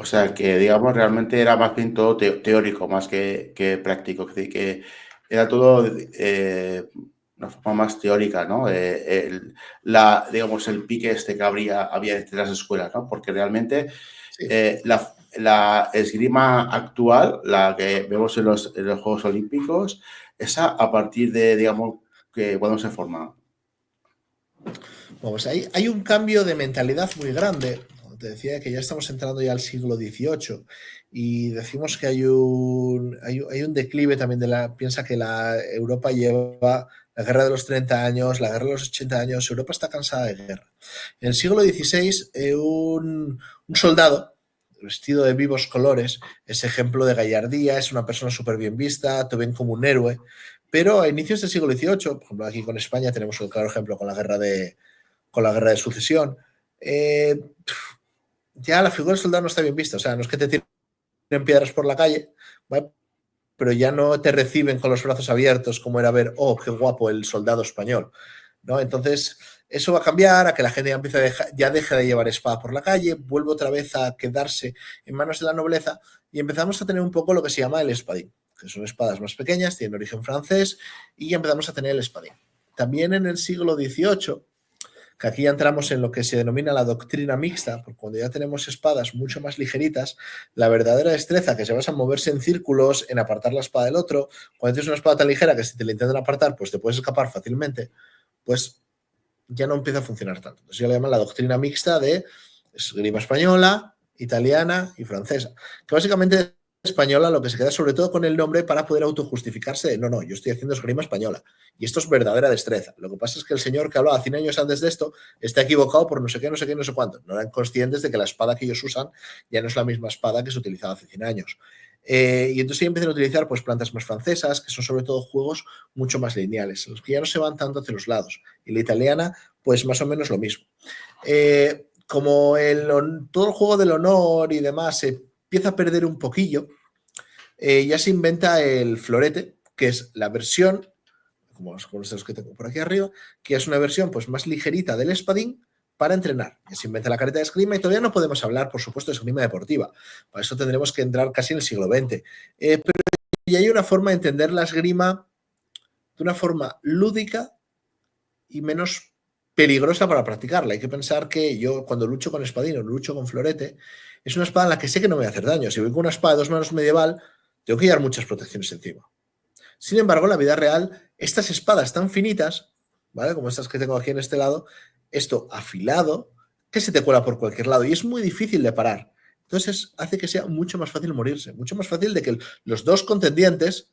O sea, que digamos realmente era más bien todo teórico más que práctico, es decir, que era todo una forma más teórica, ¿no? Digamos, el pique este que había entre las escuelas, ¿no? Porque realmente Sí. la esgrima actual, la que vemos en los Juegos Olímpicos, esa a partir de, digamos, que cuando se forma. Vamos, hay un cambio de mentalidad muy grande. Te decía que ya estamos entrando ya al siglo XVIII y decimos que hay un declive también de la... Piensa que la Europa lleva la guerra de los 30 años, la guerra de los 80 años, Europa está cansada de guerra. En el siglo XVI, un soldado vestido de vivos colores es ejemplo de gallardía, es una persona súper bien vista, te ven como un héroe, pero a inicios del siglo XVIII, por ejemplo aquí con España tenemos un claro ejemplo con la guerra de sucesión, ya la figura del soldado no está bien vista. O sea, no es que te tiren piedras por la calle, ¿vale? Pero ya no te reciben con los brazos abiertos como era ver, oh, qué guapo el soldado español, ¿no? Entonces, eso va a cambiar a que la gente ya empiece ya deje de llevar espada por la calle, vuelve otra vez a quedarse en manos de la nobleza y empezamos a tener un poco lo que se llama el espadín, que son espadas más pequeñas, tienen origen francés y ya empezamos a tener el espadín. También en el siglo XVIII, que aquí ya entramos en lo que se denomina la doctrina mixta, porque cuando ya tenemos espadas mucho más ligeritas, la verdadera destreza que se basa en moverse en círculos, en apartar la espada del otro, cuando tienes una espada tan ligera que si te la intentan apartar, pues te puedes escapar fácilmente, pues ya no empieza a funcionar tanto. Entonces ya le llaman la doctrina mixta de esgrima española, italiana y francesa, que básicamente española lo que se queda sobre todo con el nombre para poder autojustificarse de no, yo estoy haciendo esgrima española y esto es verdadera destreza. Lo que pasa es que el señor que hablaba 100 años antes de esto está equivocado por no sé qué, no sé qué, no sé cuánto. No eran conscientes de que la espada que ellos usan ya no es la misma espada que se utilizaba hace 100 años. Y entonces ya empiezan a utilizar pues plantas más francesas, que son sobre todo juegos mucho más lineales, los que ya no se van tanto hacia los lados. Y la italiana, pues más o menos lo mismo. Como todo el juego del honor y demás se empieza a perder un poquillo, ya se inventa el florete, que es la versión, como los que tengo por aquí arriba, que es una versión pues más ligerita del espadín para entrenar. Ya se inventa la careta de esgrima y todavía no podemos hablar, por supuesto, de esgrima deportiva. Para eso tendremos que entrar casi en el siglo XX. Pero ya hay una forma de entender la esgrima de una forma lúdica y menos peligrosa para practicarla. Hay que pensar que yo cuando lucho con espadín o lucho con florete, es una espada en la que sé que no me va a hacer daño. Si voy con una espada de 2 manos medieval, tengo que llevar muchas protecciones encima. Sin embargo, en la vida real, estas espadas tan finitas, ¿vale? Como estas que tengo aquí en este lado, esto afilado, que se te cuela por cualquier lado y es muy difícil de parar. Entonces hace que sea mucho más fácil morirse, mucho más fácil de que los dos contendientes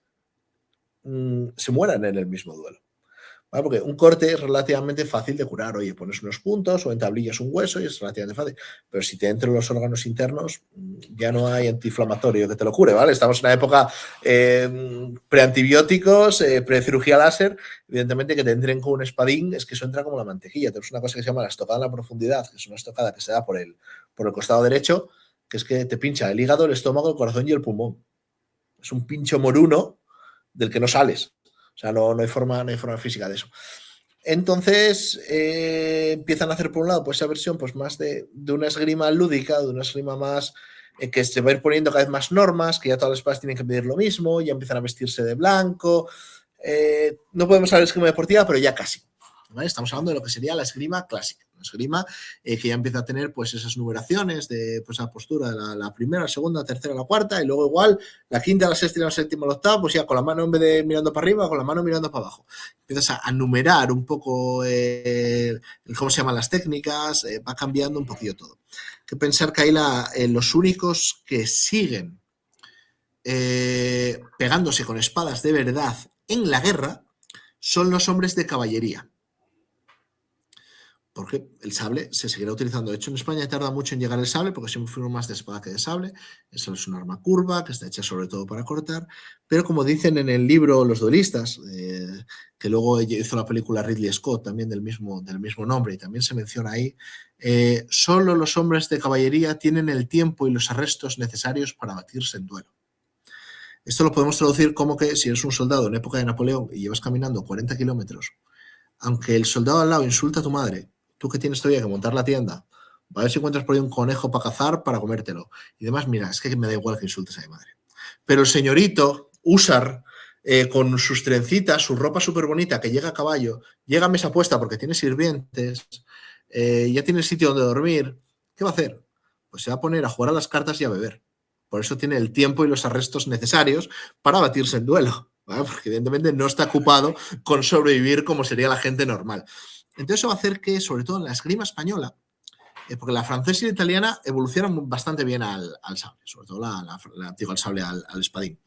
se mueran en el mismo duelo. ¿Vale? Porque un corte es relativamente fácil de curar. Oye, pones unos puntos o entablillas un hueso y es relativamente fácil. Pero si te entran los órganos internos, ya no hay antiinflamatorio que te lo cure, ¿vale? Estamos en una época preantibióticos, precirugía láser. Evidentemente que te entren con un espadín es que eso entra como la mantequilla. Tenemos una cosa que se llama la estocada en la profundidad, que es una estocada que se da por el costado derecho, que es que te pincha el hígado, el estómago, el corazón y el pulmón. Es un pincho moruno del que no sales. O sea, no hay forma física de eso. Entonces empiezan a hacer por un lado pues esa versión pues más de una esgrima lúdica, de una esgrima más que se va a ir poniendo cada vez más normas, que ya todas las espadas tienen que pedir lo mismo, ya empiezan a vestirse de blanco. No podemos hablar de esgrima deportiva, pero ya casi. ¿Vale? Estamos hablando de lo que sería la esgrima clásica. La esgrima que ya empieza a tener pues esas numeraciones de pues la postura de la primera, la segunda, la tercera, la cuarta y luego igual la quinta, la sexta, la séptima, la octava, pues ya con la mano en vez de mirando para arriba, con la mano mirando para abajo. Empiezas a numerar un poco cómo se llaman las técnicas, va cambiando un poquillo todo. Hay que pensar que ahí los únicos que siguen pegándose con espadas de verdad en la guerra son los hombres de caballería. Porque el sable se seguirá utilizando. De hecho, en España tarda mucho en llegar el sable, porque siempre fuimos más de espada que de sable. Eso es un arma curva, que está hecha sobre todo para cortar. Pero como dicen en el libro Los duelistas, que luego hizo la película Ridley Scott, también del mismo nombre, y también se menciona ahí, solo los hombres de caballería tienen el tiempo y los arrestos necesarios para batirse en duelo. Esto lo podemos traducir como que si eres un soldado en época de Napoleón y llevas caminando 40 kilómetros, aunque el soldado al lado insulta a tu madre, tú que tienes todavía que montar la tienda A ver si encuentras por ahí un conejo para cazar, para comértelo. Y demás, mira, es que me da igual que insultes a mi madre. Pero el señorito Usar, con sus trencitas, su ropa súper bonita, que llega a caballo, llega a mesa puesta porque tiene sirvientes, ya tiene sitio donde dormir, ¿qué va a hacer? Pues se va a poner a jugar a las cartas y a beber. Por eso tiene el tiempo y los arrestos necesarios para batirse en duelo, ¿vale? Porque evidentemente no está ocupado con sobrevivir como sería la gente normal. Entonces eso va a hacer que, sobre todo en la esgrima española, porque la francesa y la italiana evolucionan bastante bien al sable, sobre todo al sable, al espadín.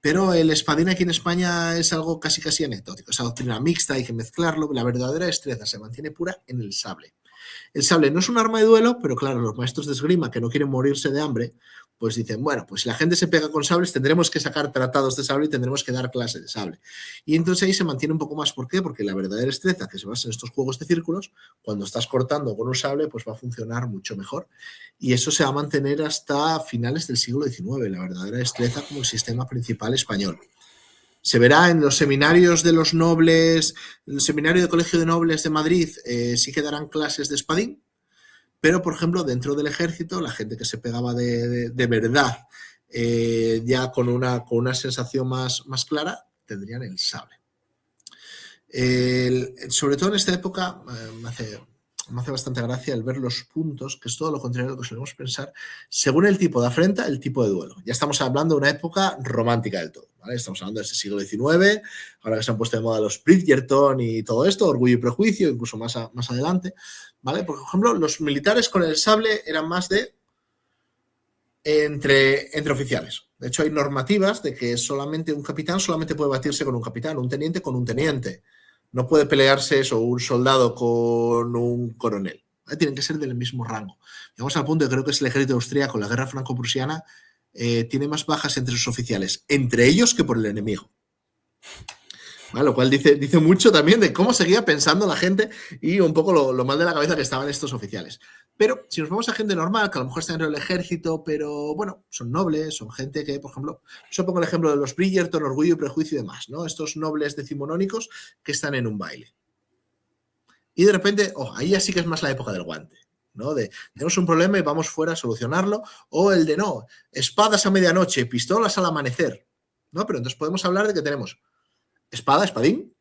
Pero el espadín aquí en España es algo casi anecdótico. Esa doctrina mixta, hay que mezclarlo. La verdadera destreza se mantiene pura en el sable. El sable no es un arma de duelo, pero claro, los maestros de esgrima que no quieren morirse de hambre, pues dicen, bueno, pues si la gente se pega con sables, tendremos que sacar tratados de sable y tendremos que dar clases de sable. Y entonces ahí se mantiene un poco más. ¿Por qué? Porque la verdadera destreza que se basa en estos juegos de círculos, cuando estás cortando con un sable, pues va a funcionar mucho mejor. Y eso se va a mantener hasta finales del siglo XIX, la verdadera destreza como el sistema principal español. Se verá en los seminarios de los nobles, el seminario del Colegio de Nobles de Madrid, sí que darán clases de espadín, pero, por ejemplo, dentro del ejército, la gente que se pegaba de verdad, ya con una sensación más clara, tendrían el sable. Sobre todo en esta época, me hace bastante gracia el ver los puntos, que es todo lo contrario a lo que solemos pensar, según el tipo de afrenta, el tipo de duelo. Ya estamos hablando de una época romántica del todo, ¿vale? Estamos hablando de este siglo XIX, ahora que se han puesto de moda los Bridgerton y todo esto, Orgullo y Prejuicio, incluso más adelante, ¿vale? Por ejemplo, los militares con el sable eran más de entre oficiales. De hecho, hay normativas de que solamente un capitán solamente puede batirse con un capitán, un teniente con un teniente. No puede pelearse eso, un soldado con un coronel. Tienen que ser del mismo rango. Llegamos al punto de creo que es el ejército austríaco, la guerra franco-prusiana, tiene más bajas entre sus oficiales, entre ellos que por el enemigo. ¿Vale? Lo cual dice mucho también de cómo seguía pensando la gente y un poco lo mal de la cabeza que estaban estos oficiales. Pero si nos vamos a gente normal, que a lo mejor está dentro del ejército, pero bueno, son nobles, son gente que, por ejemplo, yo pongo el ejemplo de los Bridgerton, Orgullo y Prejuicio y demás, ¿no? Estos nobles decimonónicos que están en un baile. Y de repente, ahí ya sí que es más la época del guante, ¿no? De tenemos un problema y vamos fuera a solucionarlo. O el de no, espadas a medianoche, pistolas al amanecer, ¿no? Pero entonces podemos hablar de que tenemos espada, espadín,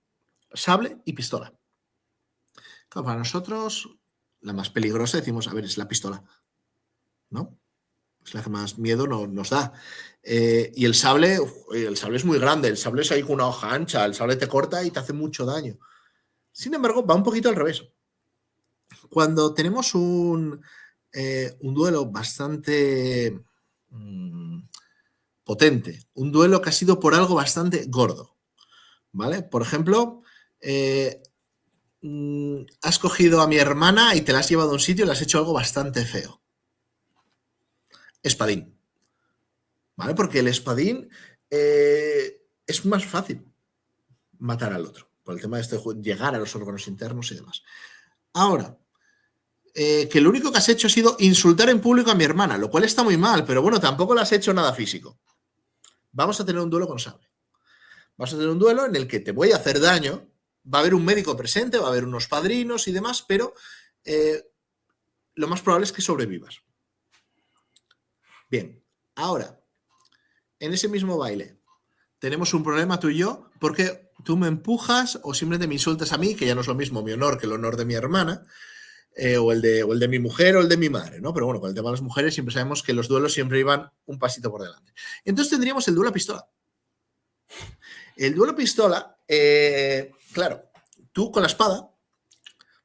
sable y pistola. Claro, para nosotros, la más peligrosa, decimos, a ver, es la pistola, ¿no? Es la que más miedo nos da. Y el sable es muy grande, el sable es ahí con una hoja ancha, el sable te corta y te hace mucho daño. Sin embargo, va un poquito al revés. Cuando tenemos un duelo bastante potente, un duelo que ha sido por algo bastante gordo, ¿vale? Por ejemplo, has cogido a mi hermana y te la has llevado a un sitio y le has hecho algo bastante feo. Espadín, ¿vale? Porque el espadín es más fácil matar al otro, por el tema de llegar a los órganos internos y demás. Ahora, que lo único que has hecho ha sido insultar en público a mi hermana, lo cual está muy mal, pero bueno, tampoco le has hecho nada físico. Vamos a tener un duelo con sable. Vamos a tener un duelo en el que te voy a hacer daño, va a haber un médico presente, va a haber unos padrinos y demás, pero lo más probable es que sobrevivas. Bien, ahora, en ese mismo baile, tenemos un problema tú y yo, porque tú me empujas o simplemente me insultas a mí, que ya no es lo mismo mi honor que el honor de mi hermana, o el de mi mujer o el de mi madre, ¿no? Pero bueno, con el tema de las mujeres siempre sabemos que los duelos siempre iban un pasito por delante. Entonces tendríamos el duelo a pistola. El duelo a pistola, claro, tú con la espada,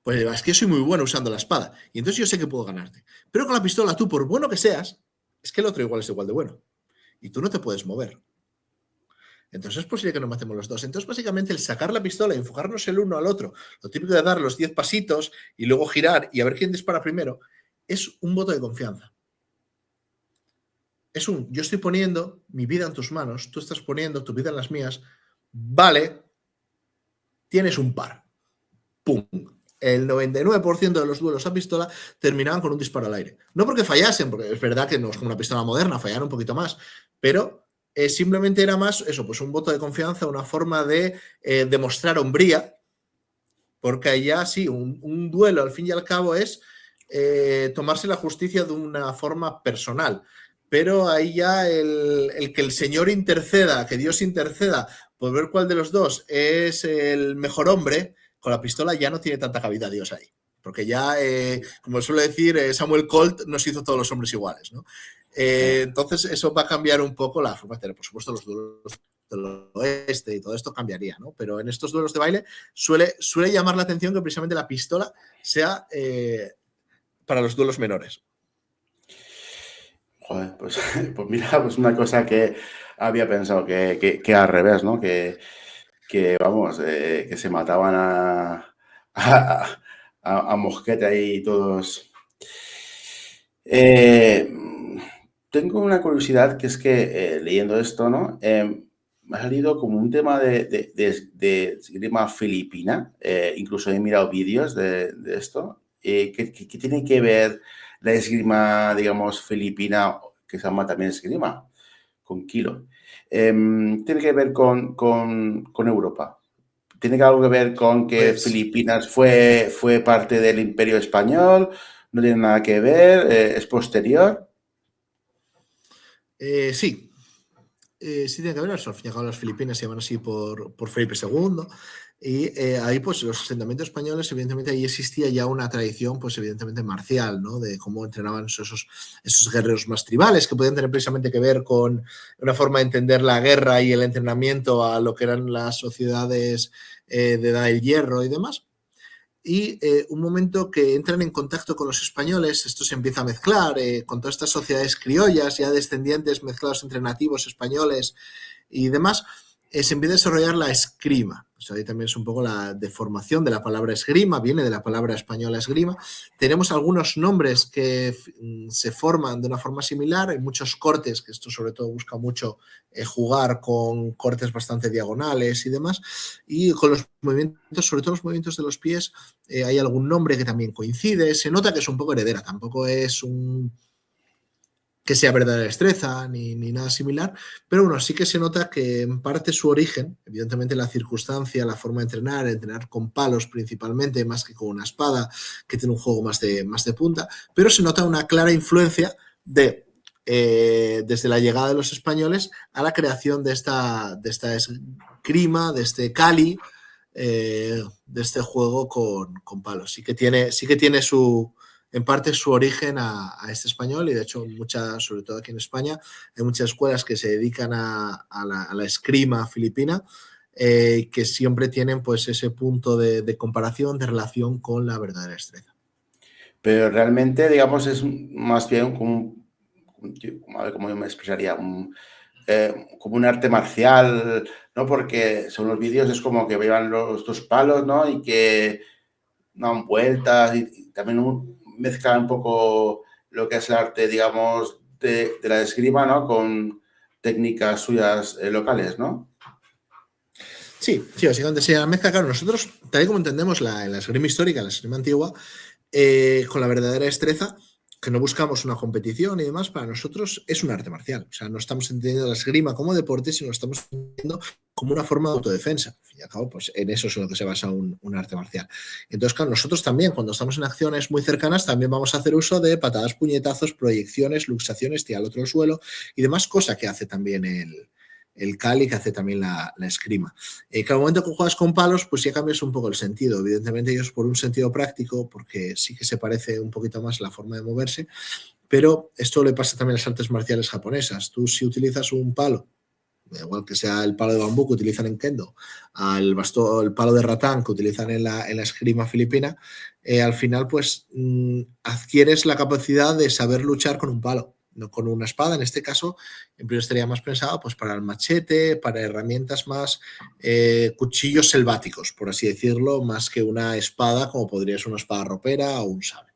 pues es que yo soy muy bueno usando la espada, y entonces yo sé que puedo ganarte. Pero con la pistola, tú, por bueno que seas, es que el otro igual es igual de bueno. Y tú no te puedes mover. Entonces es posible que nos matemos los dos. Entonces, básicamente, el sacar la pistola y enfocarnos el uno al otro, lo típico de dar los 10 pasitos y luego girar y a ver quién dispara primero, es un voto de confianza. Es yo estoy poniendo mi vida en tus manos, tú estás poniendo tu vida en las mías, vale, tienes un par. ¡Pum! El 99% de los duelos a pistola terminaban con un disparo al aire. No porque fallasen, porque es verdad que no es como una pistola moderna, fallaron un poquito más, pero simplemente era más eso, pues un voto de confianza, una forma de demostrar hombría, porque allá sí, un duelo al fin y al cabo es tomarse la justicia de una forma personal. Pero ahí ya el que el Señor interceda, que Dios interceda por ver cuál de los dos es el mejor hombre, con la pistola ya no tiene tanta cabida Dios ahí. Porque ya, como suele decir, Samuel Colt nos hizo todos los hombres iguales, ¿no? Entonces eso va a cambiar un poco la forma de tener. Por supuesto, los duelos del oeste y todo esto cambiaría, ¿no? Pero en estos duelos de baile suele llamar la atención que precisamente la pistola sea para los duelos menores. Joder, pues, pues mira, pues una cosa que había pensado que al revés, ¿no? Vamos, que se mataban a mosquete ahí todos. Tengo una curiosidad que es que leyendo esto, ¿no? Me ha salido como un tema de esgrima filipina. Incluso he mirado vídeos de esto. ¿Qué tiene que ver la esgrima, digamos, filipina, que se llama también esgrima, con kilo? Tiene que ver con Europa. ¿Tiene algo que ver con que Pues Filipinas fue parte del Imperio Español? ¿No tiene nada que ver? ¿Es posterior? sí, sí tiene que ver. Al fin y al cabo las Filipinas se llaman así por Felipe II. Y ahí, pues, los asentamientos españoles, evidentemente, ahí existía ya una tradición, pues, evidentemente, marcial, ¿no? De cómo entrenaban esos guerreros más tribales, que podían tener precisamente que ver con una forma de entender la guerra y el entrenamiento a lo que eran las sociedades de edad del hierro y demás. Y un momento que entran en contacto con los españoles, esto se empieza a mezclar con todas estas sociedades criollas, ya descendientes mezclados entre nativos españoles y demás, se empieza a desarrollar la esgrima. O sea, ahí también es un poco la deformación de la palabra esgrima, viene de la palabra española esgrima. Tenemos algunos nombres que se forman de una forma similar, hay muchos cortes, que esto sobre todo busca mucho jugar con cortes bastante diagonales y demás, y con los movimientos, sobre todo los movimientos de los pies, hay algún nombre que también coincide, se nota que es un poco heredera, tampoco es un que sea verdadera destreza ni nada similar, pero bueno, sí que se nota que en parte su origen, evidentemente la circunstancia, la forma de entrenar con palos principalmente, más que con una espada, que tiene un juego más de punta, pero se nota una clara influencia desde la llegada de los españoles a la creación de esta esgrima, de este cali, de este juego con palos. Sí que tiene en parte su origen a este español y de hecho sobre todo aquí en España, hay muchas escuelas que se dedican a la esgrima filipina que siempre tienen pues ese punto de comparación, de relación con la verdadera destreza. Pero realmente, digamos, es más bien a ver cómo yo me expresaría, como un arte marcial, ¿no? Porque según los vídeos es como que llevan los dos palos, ¿no? Y que dan vueltas y también mezclan un poco lo que es el arte, digamos, de la esgrima, ¿no? Con técnicas suyas locales, ¿no? Sí, básicamente sí, la mezcla, claro, nosotros, tal y como entendemos la esgrima histórica, la esgrima antigua, con la verdadera destreza, que no buscamos una competición y demás, para nosotros es un arte marcial. O sea, no estamos entendiendo la esgrima como deporte, sino estamos entendiendo como una forma de autodefensa. Al fin y al cabo, pues en eso es en lo que se basa un arte marcial. Entonces, claro, nosotros también, cuando estamos en acciones muy cercanas, también vamos a hacer uso de patadas, puñetazos, proyecciones, luxaciones, tirar al otro al suelo y demás, cosa que hace también el cali, que hace también la esgrima. Que al momento que juegas con palos, pues ya cambias un poco el sentido. Evidentemente ellos por un sentido práctico, porque sí que se parece un poquito más la forma de moverse, pero esto le pasa también a las artes marciales japonesas. Tú si utilizas un palo, igual que sea el palo de bambú que utilizan en kendo, el palo de ratán que utilizan en la esgrima filipina, al final pues adquieres la capacidad de saber luchar con un palo, no con una espada. En este caso, en principio estaría más pensado pues, para el machete, para herramientas más cuchillos selváticos, por así decirlo, más que una espada como podría ser una espada ropera o un sable.